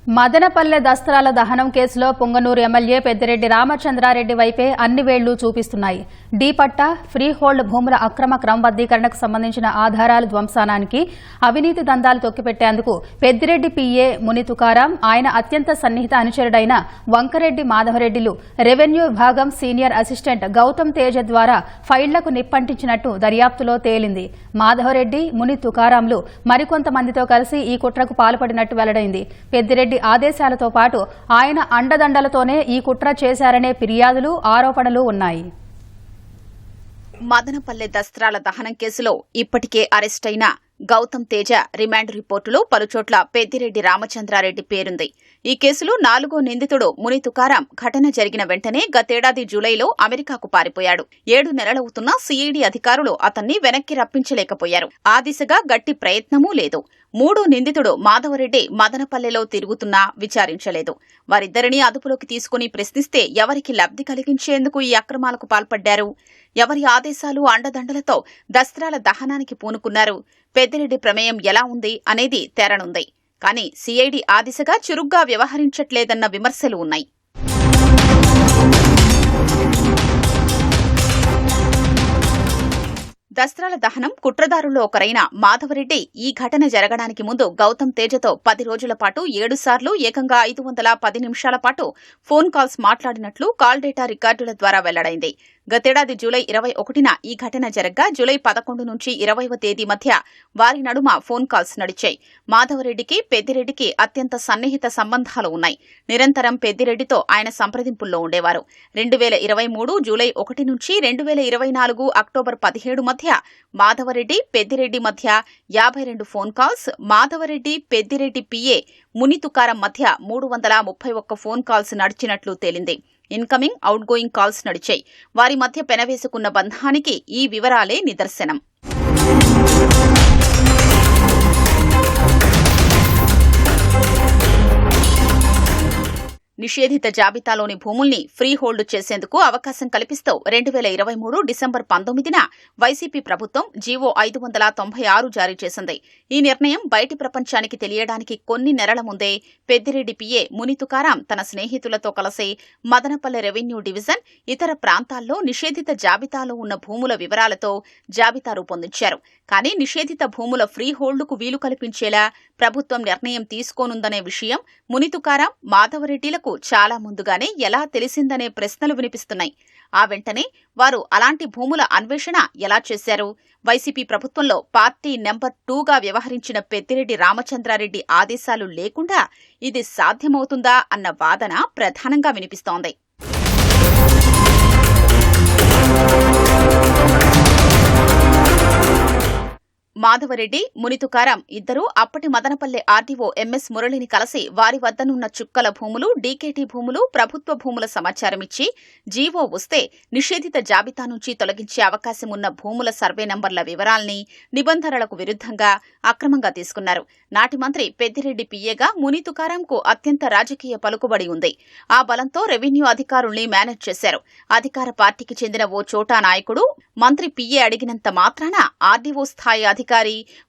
మదనపల్లె దస్త్రాల దహనం కేసులో పొంగనూరు ఎమ్మెల్యే పెద్దిరెడ్డి రామచంద్రారెడ్డి వైపే అన్ని వేళ్లు చూపిస్తున్నాయి. డీ పట్టా, ఫ్రీ హోల్డ్ భూముల అక్రమ క్రమబద్దీకరణకు సంబంధించిన ఆధారాల ధ్వంసానానికి అవినీతి దందాలు తొక్కిపెట్టేందుకు పెద్దిరెడ్డి పీఏ ముని తుకారాం, ఆయన అత్యంత సన్నిహిత అనుచరుడైన వంకరెడ్డి మాధవరెడ్డిలు రెవెన్యూ విభాగం సీనియర్ అసిస్టెంట్ గౌతమ్ తేజ ద్వారా ఫైళ్లకు నిప్పంటించినట్టు దర్యాప్తులో తేలింది. మాధవరెడ్డి, ముని తుకారాంలు మరికొంతమందితో కలిసి ఈ కుట్రకు పాల్పడినట్టు వెల్లడైంది. పెద్దిరెడ్డి ఆదేశాలతో పాటు ఆయన అండదండలతోనే ఈ కుట్ర చేశారనే ఫిర్యాదులు, ఆరోపణలు ఉన్నాయి. మదనపల్లె దస్త్రాల దహనం కేసులో ఇప్పటికే అరెస్టైన గౌతమ్ తేజ రిమాండ్ రిపోర్టులో పలుచోట్ల పెద్దిరెడ్డి రామచంద్రారెడ్డి పేరుంది. ఈ కేసులో 4గో నిందితుడు ముని తుకారాం ఘటన జరిగిన వెంటనే గతేడాది జూలైలో అమెరికాకు పారిపోయాడు. 7 నెలలవుతున్నా సిఐడి అధికారులు అతన్ని వెనక్కి రప్పించలేకపోయారు. ఆ దిశగా గట్టి ప్రయత్నమూ లేదు. 3 నిందితుడు మాధవరెడ్డి మదనపల్లెలో తిరుగుతున్నా విచారించలేదు. వారిద్దరినీ అదుపులోకి తీసుకుని ప్రశ్నిస్తే ఎవరికి లబ్ధి కలిగించేందుకు ఈ అక్రమాలకు పాల్పడ్డారు? ఎవరి ఆదేశాలు, అండదండలతో దస్త్రాల దహనానికి పూనుకున్నారు? పెద్దిరెడ్డి ప్రమేయం ఎలా ఉంది అనేది తేరనుంది. కానీ సిఐడి ఆ దిశగా చురుగ్గా వ్యవహరించట్లేదన్న విమర్శలు ఉన్నాయి. దస్త్రాల దహనం కుట్రదారుల్లో ఒకరైన మాధవరెడ్డి ఈ ఘటన జరగడానికి ముందు గౌతమ్ తేజతో 10 రోజుల పాటు 7 సార్లు ఏకంగా 510 నిమిషాల పాటు ఫోన్ కాల్స్ మాట్లాడినట్లు కాల్ డేటా రికార్డుల ద్వారా వెల్లడైంది. గతేడాది జూలై 21న ఈ ఘటన జరగ్గా జూలై 11 నుంచి 20వ తేదీ మధ్య వారి నడుమ ఫోన్ కాల్స్ నడిచాయి. మాధవరెడ్డికి, పెద్దిరెడ్డికి అత్యంత సన్నిహిత సంబంధాలు ఉన్నాయి. నిరంతరం పెద్దిరెడ్డితో ఆయన సంప్రదింపుల్లో ఉండేవారు. 2023 జూలై 1 నుంచి 2024 అక్టోబర్ 17 మధ్య మాధవరెడ్డి, పెద్దిరెడ్డి మధ్య 52 phone calls, Madhava Reddy, Peddireddy PA Muni Tukaram మధ్య 331 ఫోన్ కాల్స్ నడిచినట్లు తేలింది. ఇన్కమింగ్, అవుట్ గోయింగ్ కాల్స్ నడిచాయి. వారి మధ్య పెనవేసుకున్న బంధానికి ఈ వివరాలే నిదర్శనం. నిషేధిత జాబితాలోని భూముల్ని ఫ్రీ హోల్డ్ చేసేందుకు అవకాశం కల్పిస్తూ 2023 డిసెంబర్ 19న వైసీపీ ప్రభుత్వం జీవో 596 జారీ చేసింది. ఈ నిర్ణయం బయటి ప్రపంచానికి తెలియడానికి కొన్ని నెలల ముందే పెద్దిరెడ్డి పీఏ ముని తుకారాం తన స్నేహితులతో కలిసి మదనపల్లె రెవెన్యూ డివిజన్, ఇతర ప్రాంతాల్లో నిషేధిత జాబితాలో ఉన్న భూముల వివరాలతో జాబితా రూపొందించారు. కానీ నిషేధిత భూముల ఫ్రీ హోల్డ్కు వీలు కల్పించేలా ప్రభుత్వం నిర్ణయం తీసుకోనుందనే విషయం ముని తుకారాం, మాధవరెడ్డిలకు చాలా ముందుగానే ఎలా తెలిసిందనే ప్రశ్నలు వినిపిస్తున్నాయి. ఆ వెంటనే వారు అలాంటి భూముల అన్వేషణ ఎలా చేశారు? వైసీపీ ప్రభుత్వంలో పార్టీ నెంబర్ 2గా వ్యవహరించిన పెద్దిరెడ్డి రామచంద్రారెడ్డి ఆదేశాలు లేకుండా ఇది సాధ్యమవుతుందా అన్న వాదన ప్రధానంగా వినిపిస్తోంది. మాధవరెడ్డి, ముని తుకారాం ఇద్దరూ అప్పటి మదనపల్లె ఆర్డీఓ ఎంఎస్ మురళిని కలిసి వారి వద్దనున్న చుక్కల భూములు, డీకేటీ భూములు, ప్రభుత్వ భూముల సమాచారమిచ్చి జీవో వస్తే నిషేధిత జాబితా నుంచి తొలగించే అవకాశం ఉన్న భూముల సర్వే నంబర్ల వివరాల్ని నిబంధనలకు విరుద్ధంగా అక్రమంగా తీసుకున్నారు. నాటి మంత్రి పెద్దిరెడ్డి పీఏగా ముని తుకారాంకు అత్యంత రాజకీయ పలుకుబడి ఉంది. ఆ బలంతో రెవెన్యూ అధికారుల్ని మేనేజ్ చేశారు. అధికార పార్టీకి చెందిన ఓ చోటా నాయకుడు మంత్రి పీఏ అడిగినంత మాత్రాన ఆర్డీఓ స్థాయి అధికారి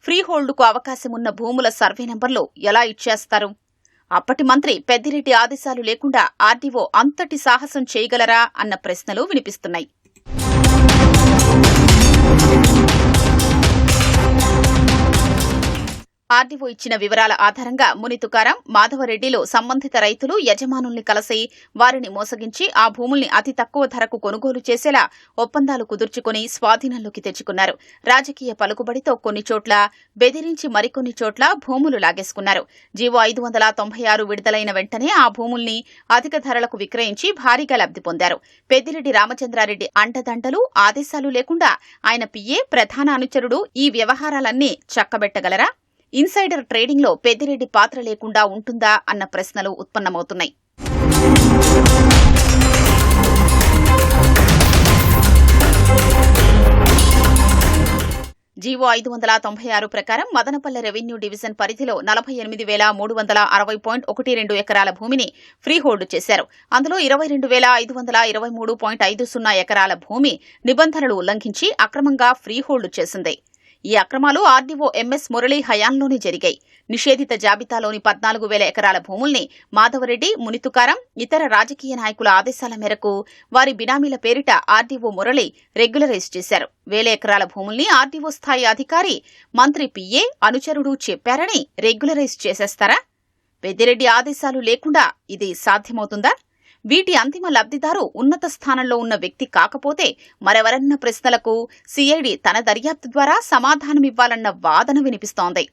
ఫ్రీ హోల్డ్కు అవకాశం ఉన్న భూముల సర్వే నంబర్లు ఎలా ఇచ్చేస్తారు? అప్పటి మంత్రి పెద్దిరెడ్డి ఆదేశాలు లేకుండా ఆర్డీఓ అంతటి సాహసం చేయగలరా అన్న ప్రశ్నలు వినిపిస్తున్నాయి. ఆర్డీఓ ఇచ్చిన వివరాల ఆధారంగా ముని తుకారాం, మాధవరెడ్డిలు సంబంధిత రైతులు, యజమానుల్ని కలిసి వారిని మోసగించి ఆ భూముల్ని అతి తక్కువ ధరకు కొనుగోలు చేసేలా ఒప్పందాలు కుదుర్చుకుని స్వాధీనంలోకి తెచ్చుకున్నారు. రాజకీయ పలుకుబడితో కొన్ని చోట్ల బెదిరించి మరికొన్ని చోట్ల భూములు లాగేసుకున్నారు. జీవో 596 విడుదలైన వెంటనే ఆ భూముల్ని అధిక ధరలకు విక్రయించి భారీగా లబ్ధి పొందారు. పెద్దిరెడ్డి రామచంద్రారెడ్డి అండదండలు, ఆదేశాలు లేకుండా ఆయన పీఏ, ప్రధాన అనుచరుడు ఈ వ్యవహారాలన్నీ చక్కబెట్టగలరా? ఇన్సైడర్ ట్రేడింగ్లో పెద్దిరెడ్డి పాత్ర లేకుండా ఉంటుందా అన్న ప్రశ్నలు ఉత్పన్నమవుతున్నాయి. జీవో 596 ప్రకారం మదనపల్లె రెవెన్యూ డివిజన్ పరిధిలో 48,360.12 ఎకరాల భూమిని ఫ్రీ హోల్డ్ చేశారు. అందులో 22,523.50 ఎకరాల భూమి నిబంధనలు ఉల్లంఘించి అక్రమంగా ఫ్రీ హోల్డ్ చేసింది. ఈ అక్రమాలు ఆర్డీఓ ఎంఎస్ మురళీ హయాంలోనే జరిగాయి. నిషేధిత జాబితాలోని 14,000 ఎకరాల భూముల్ని మాధవరెడ్డి, మునితుకారం, ఇతర రాజకీయ నాయకుల ఆదేశాల మేరకు వారి బినామీల పేరిట ఆర్డీఓ మురళి రెగ్యులరైజ్ చేశారు. 1,000 ఎకరాల భూముల్ని ఆర్డీఓ స్థాయి అధికారి, మంత్రి పిఏ, అనుచరుడు చెప్పారని రెగ్యులరైజ్ చేసేస్తారా? పెద్దిరెడ్డి ఆదేశాలు లేకుండా ఇది సాధ్యమవుతుందా? వీటి అంతిమ లబ్ధిదారు ఉన్నత స్థానంలో ఉన్న వ్యక్తి కాకపోతే మరెవరన్న ప్రశ్నలకు సిఐడి తన దర్యాప్తు ద్వారా సమాధానమివ్వాలన్న వాదన వినిపిస్తోంది.